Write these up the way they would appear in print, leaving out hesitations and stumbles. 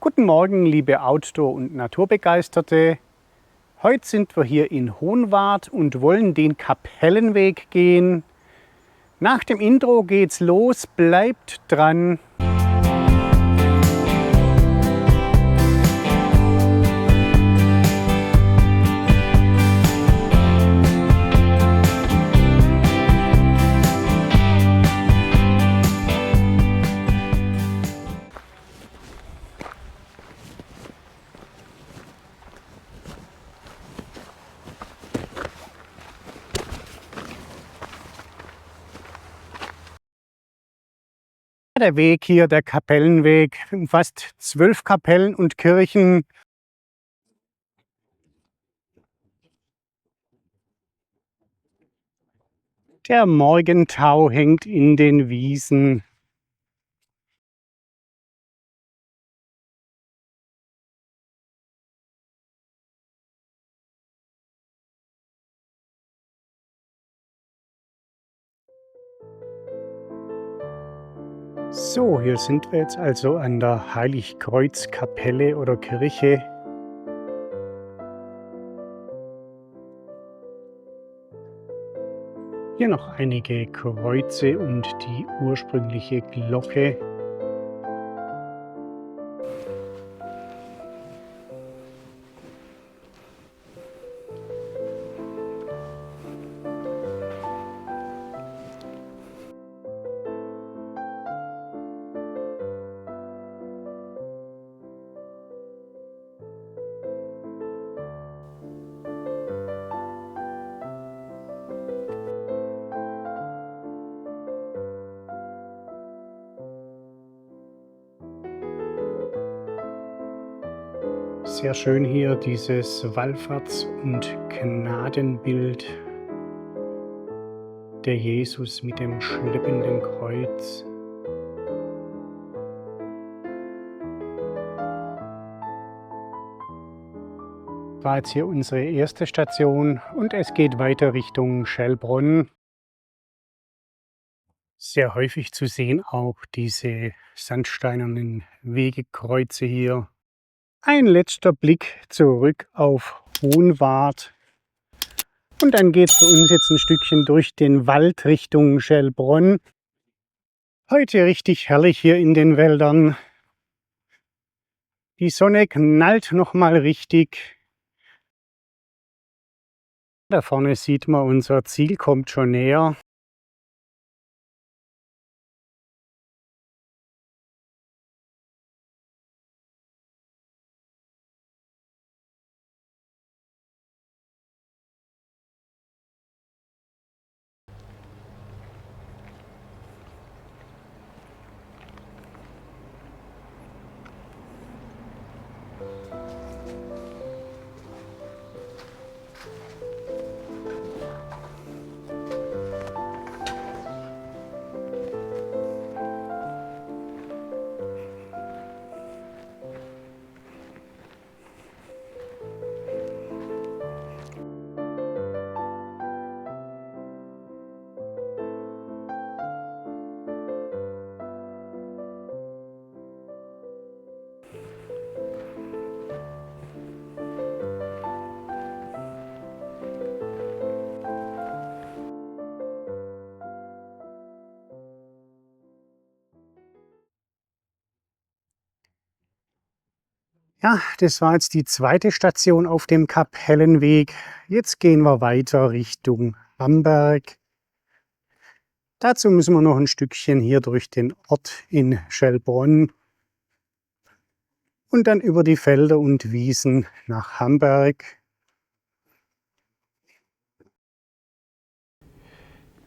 Guten Morgen, liebe Outdoor- und Naturbegeisterte. Heute sind wir hier in Hohenwart und wollen den Kapellenweg gehen. Nach dem Intro geht's los, bleibt dran. Der Weg hier, der Kapellenweg, umfasst 12 Kapellen und Kirchen. Der Morgentau hängt in den Wiesen. So, hier sind wir jetzt also an der Heiligkreuzkapelle oder Kirche. Hier noch einige Kreuze und die ursprüngliche Glocke. Sehr schön hier dieses Wallfahrts- und Gnadenbild. Der Jesus mit dem schleppenden Kreuz. War jetzt hier unsere erste Station und es geht weiter Richtung Schellbronn. Sehr häufig zu sehen auch diese sandsteinernen Wegekreuze hier. Ein letzter Blick zurück auf Hohenwart. Und dann geht es für uns jetzt ein Stückchen durch den Wald Richtung Schellbronn. Heute richtig herrlich hier in den Wäldern. Die Sonne knallt noch mal richtig. Da vorne sieht man, unser Ziel kommt schon näher. Ja, das war jetzt die zweite Station auf dem Kapellenweg. Jetzt gehen wir weiter Richtung Bamberg. Dazu müssen wir noch ein Stückchen hier durch den Ort in Schellbronn und dann über die Felder und Wiesen nach Hamburg.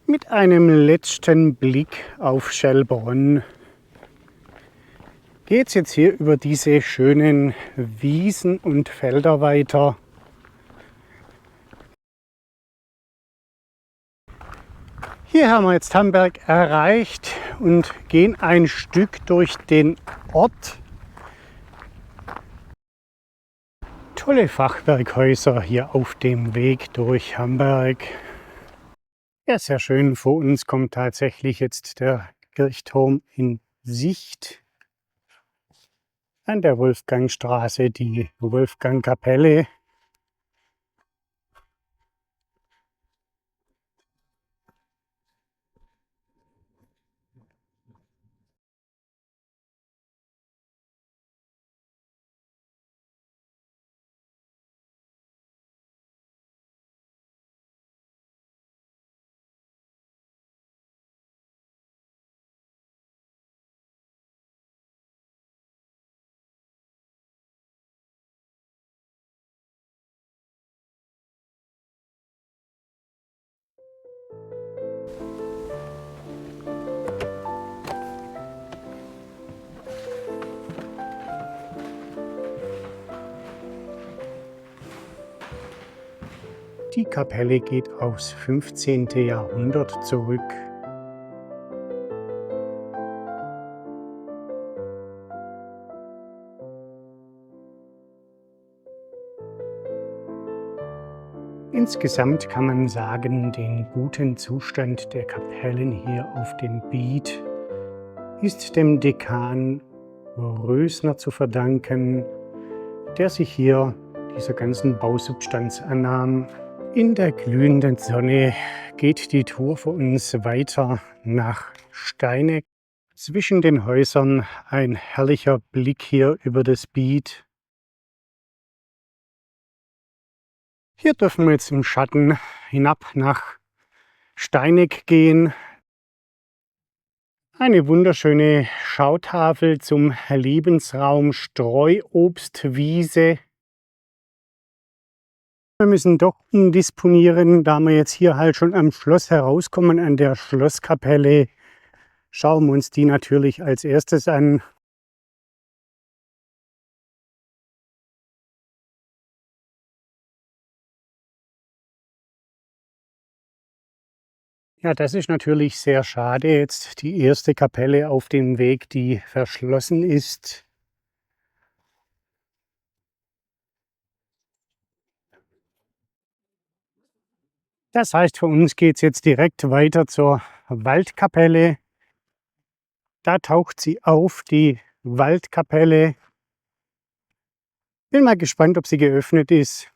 Mit einem letzten Blick auf Schellbronn geht es jetzt hier über diese schönen Wiesen und Felder weiter. Hier haben wir jetzt Hamburg erreicht und gehen ein Stück durch den Ort. Tolle Fachwerkhäuser hier auf dem Weg durch Hamburg. Ja, sehr schön. Vor uns kommt tatsächlich jetzt der Kirchturm in Sicht. an der Wolfgangstraße die Wolfgangkapelle. Die Kapelle geht aufs 15. Jahrhundert zurück. Insgesamt kann man sagen, den guten Zustand der Kapellen hier auf dem Biet ist dem Dekan Rösner zu verdanken, der sich hier dieser ganzen Bausubstanz annahm. In der glühenden Sonne geht die Tour für uns weiter nach Steineck. Zwischen den Häusern ein herrlicher Blick hier über das Biet. Hier dürfen wir jetzt im Schatten hinab nach Steineck gehen. Eine wunderschöne Schautafel zum Lebensraum Streuobstwiese. Wir müssen doch umdisponieren, da wir jetzt hier halt schon am Schloss herauskommen, an der Schlosskapelle. Schauen wir uns die natürlich als erstes an. Ja, das ist natürlich sehr schade jetzt. Die erste Kapelle auf dem Weg, die verschlossen ist. Das heißt, für uns geht es jetzt direkt weiter zur Waldkapelle. Da taucht sie auf, die Waldkapelle. Bin mal gespannt, ob sie geöffnet ist.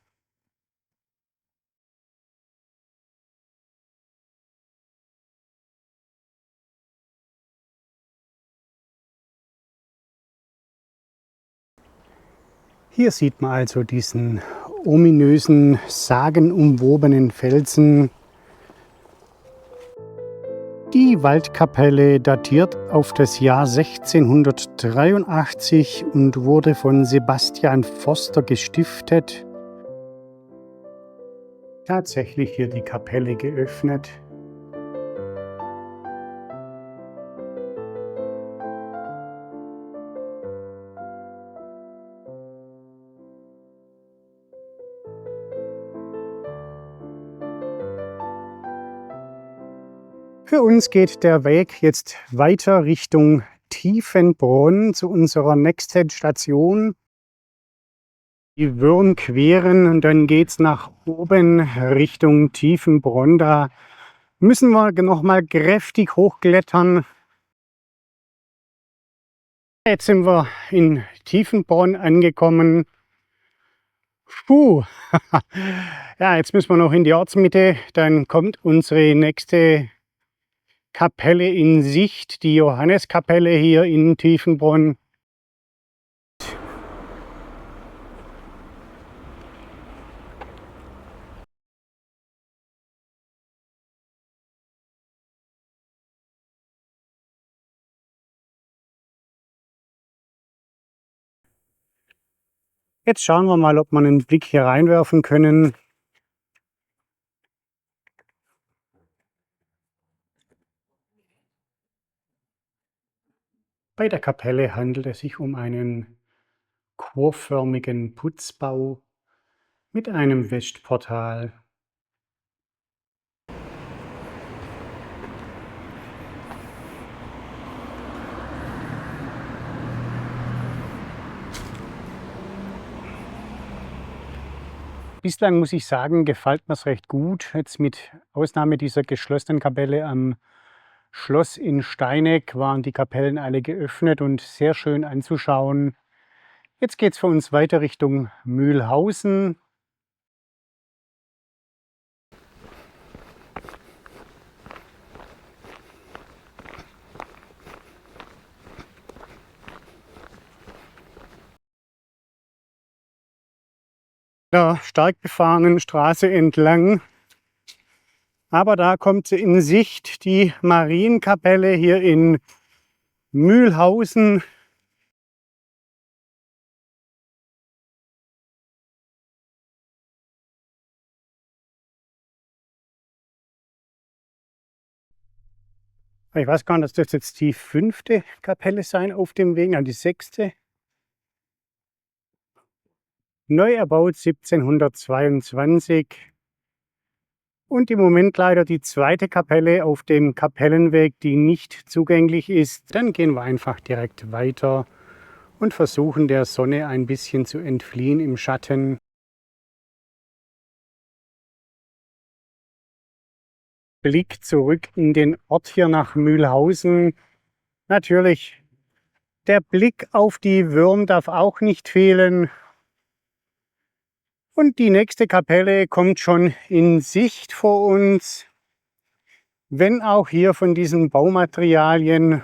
Hier sieht man also diesen ominösen, sagenumwobenen Felsen. Die Waldkapelle datiert auf das Jahr 1683 und wurde von Sebastian Forster gestiftet. Tatsächlich hier die Kapelle geöffnet. Für uns geht der Weg jetzt weiter Richtung Tiefenbronn zu unserer nächsten Station. Die Würm queren und dann geht es nach oben Richtung Tiefenbronn. Da müssen wir noch mal kräftig hochklettern. Jetzt sind wir in Tiefenbronn angekommen. Puh. Ja, jetzt müssen wir noch in die Ortsmitte. Dann kommt unsere nächste Kapelle in Sicht, die Johanneskapelle hier in Tiefenbronn. Jetzt schauen wir mal, ob wir einen Blick hier reinwerfen können. Bei der Kapelle handelt es sich um einen chorförmigen Putzbau mit einem Westportal. Bislang muss ich sagen, gefällt mir es recht gut. Jetzt mit Ausnahme dieser geschlossenen Kapelle am Schloss in Steineck waren die Kapellen alle geöffnet und sehr schön anzuschauen. Jetzt geht es für uns weiter Richtung Mühlhausen. Der stark befahrenen Straße entlang. Aber da kommt sie in Sicht, die Marienkapelle hier in Mühlhausen. Ich weiß gar nicht, das dürfte jetzt die 5. Kapelle sein auf dem Weg, die 6. Neu erbaut 1722. Und im Moment leider die 2. Kapelle auf dem Kapellenweg, die nicht zugänglich ist. Dann gehen wir einfach direkt weiter und versuchen der Sonne ein bisschen zu entfliehen im Schatten. Blick zurück in den Ort hier nach Mühlhausen. Natürlich, der Blick auf die Würm darf auch nicht fehlen. Und die nächste Kapelle kommt schon in Sicht vor uns, wenn auch hier von diesen Baumaterialien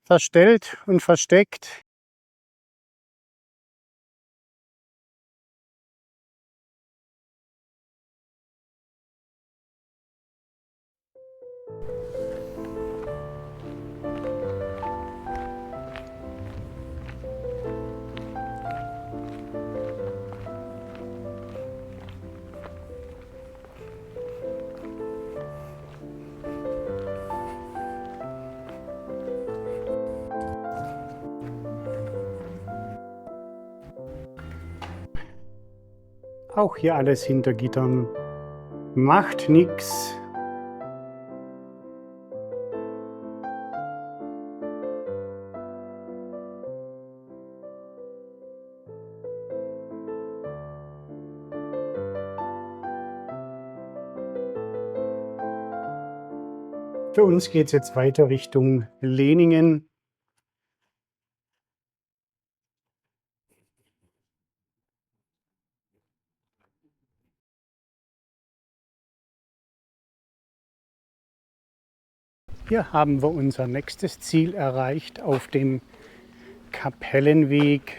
verstellt und versteckt. Auch hier alles hinter Gittern. Macht nichts. Für uns geht es jetzt weiter Richtung Leningen. Hier haben wir unser nächstes Ziel erreicht auf dem Kapellenweg.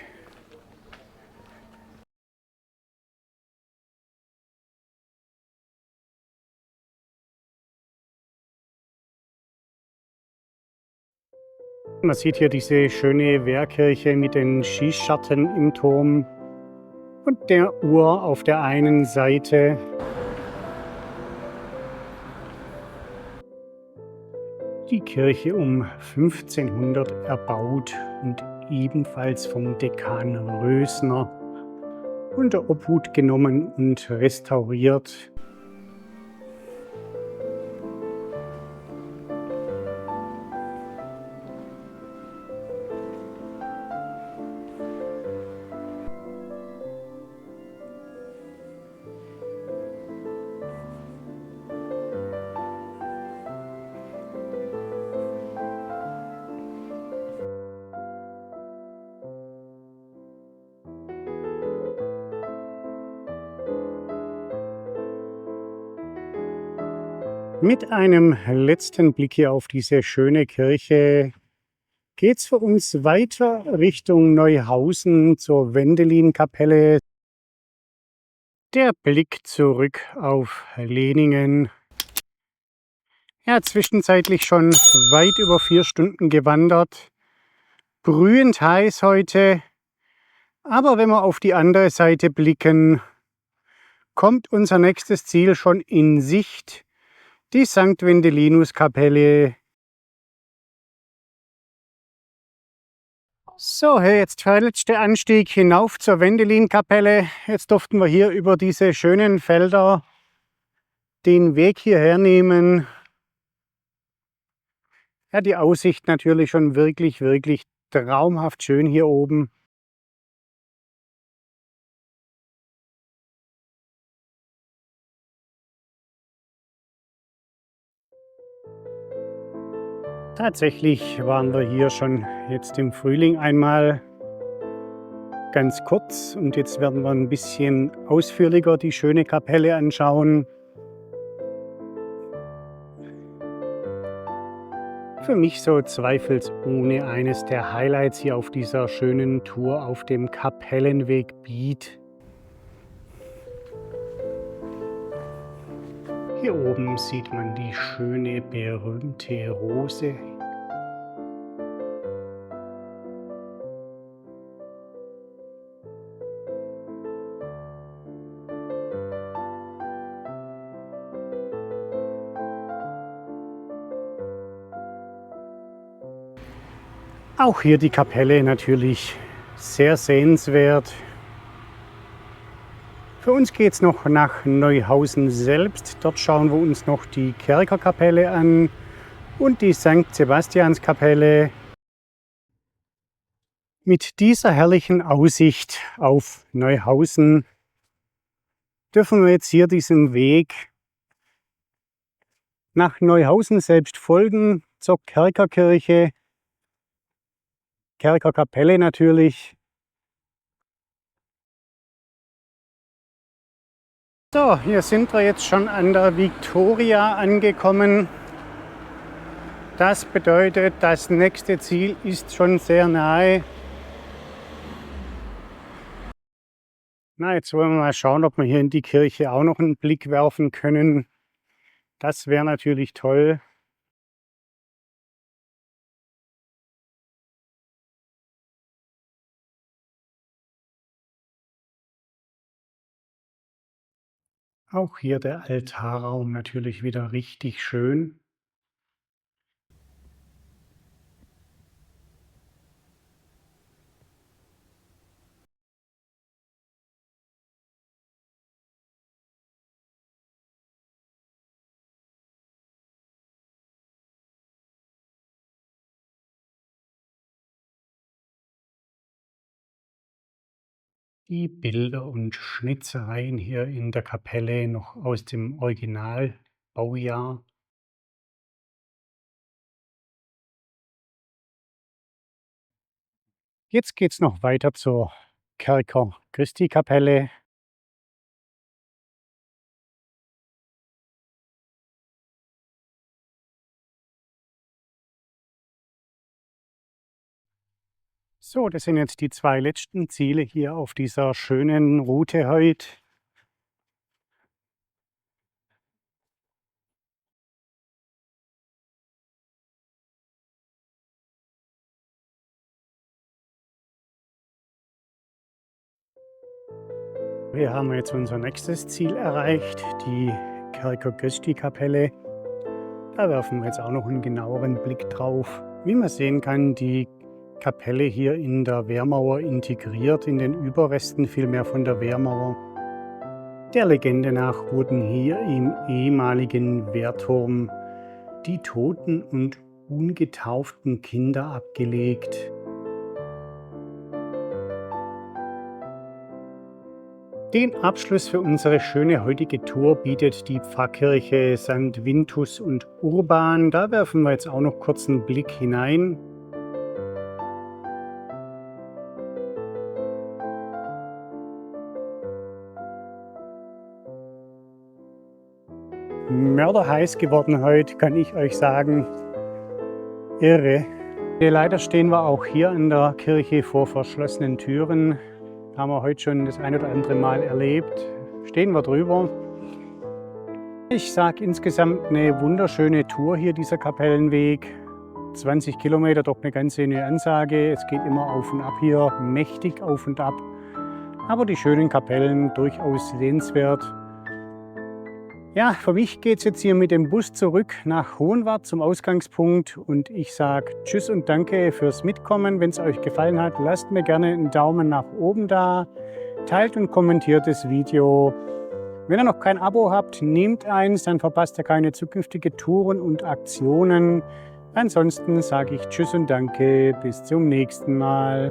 Man sieht hier diese schöne Wehrkirche mit den Schießscharten im Turm und der Uhr auf der einen Seite. Die Kirche um 1500 erbaut und ebenfalls vom Dekan Rösner unter Obhut genommen und restauriert. Mit einem letzten Blick hier auf diese schöne Kirche geht es für uns weiter Richtung Neuhausen zur Wendelinkapelle. Der Blick zurück auf Leningen. Ja, zwischenzeitlich schon weit über 4 Stunden gewandert. Brühend heiß heute. Aber wenn wir auf die andere Seite blicken, kommt unser nächstes Ziel schon in Sicht. Die St. Wendelinus-Kapelle. So, jetzt der letzte Anstieg hinauf zur Wendelin-Kapelle. Jetzt durften wir hier über diese schönen Felder den Weg hierher nehmen. Ja, die Aussicht natürlich schon wirklich, wirklich traumhaft schön hier oben. Tatsächlich waren wir hier schon jetzt im Frühling einmal. ganz kurz und jetzt werden wir ein bisschen ausführlicher die schöne Kapelle anschauen. Für mich so zweifelsohne eines der Highlights hier auf dieser schönen Tour auf dem Kapellenweg Bieth. Hier oben sieht man die schöne, berühmte Rose. Auch hier die Kapelle natürlich sehr sehenswert. Für uns geht es noch nach Neuhausen selbst. Dort schauen wir uns noch die Kerkerkapelle an und die St. Sebastianskapelle. Mit dieser herrlichen Aussicht auf Neuhausen dürfen wir jetzt hier diesem Weg nach Neuhausen selbst folgen, zur Kerkerkirche, Kerkerkapelle natürlich. So, hier sind wir jetzt schon an der Viktoria angekommen. Das bedeutet, das nächste Ziel ist schon sehr nahe. Na, jetzt wollen wir mal schauen, ob wir hier in die Kirche auch noch einen Blick werfen können. Das wäre natürlich toll. Auch hier der Altarraum natürlich wieder richtig schön. Die Bilder und Schnitzereien hier in der Kapelle noch aus dem Originalbaujahr. Jetzt geht es noch weiter zur Kerker Christi Kapelle. So, das sind jetzt die zwei letzten Ziele hier auf dieser schönen Route heute. Hier haben wir jetzt unser nächstes Ziel erreicht, die Kerker Christi Kapelle. Da werfen wir jetzt auch noch einen genaueren Blick drauf. Wie man sehen kann, die Kapelle hier in der Wehrmauer integriert, in den Überresten vielmehr von der Wehrmauer. Der Legende nach wurden hier im ehemaligen Wehrturm die toten und ungetauften Kinder abgelegt. Den Abschluss für unsere schöne heutige Tour bietet die Pfarrkirche St. Vitus und Urban. Da werfen wir jetzt auch noch kurz einen Blick hinein. Mörderheiß geworden heute, kann ich euch sagen. Irre. Leider stehen wir auch hier an der Kirche vor verschlossenen Türen. Haben wir heute schon das ein oder andere Mal erlebt. Stehen wir drüber. Ich sage insgesamt eine wunderschöne Tour hier, dieser Kapellenweg. 20 Kilometer, doch eine ganz schöne Ansage. Es geht immer auf und ab hier, mächtig auf und ab. Aber die schönen Kapellen durchaus sehenswert. Ja, für mich geht es jetzt hier mit dem Bus zurück nach Hohenwart zum Ausgangspunkt und ich sage Tschüss und danke fürs Mitkommen. Wenn es euch gefallen hat, lasst mir gerne einen Daumen nach oben da, teilt und kommentiert das Video. Wenn ihr noch kein Abo habt, nehmt eins, dann verpasst ihr keine zukünftige Touren und Aktionen. Ansonsten sage ich Tschüss und danke, bis zum nächsten Mal.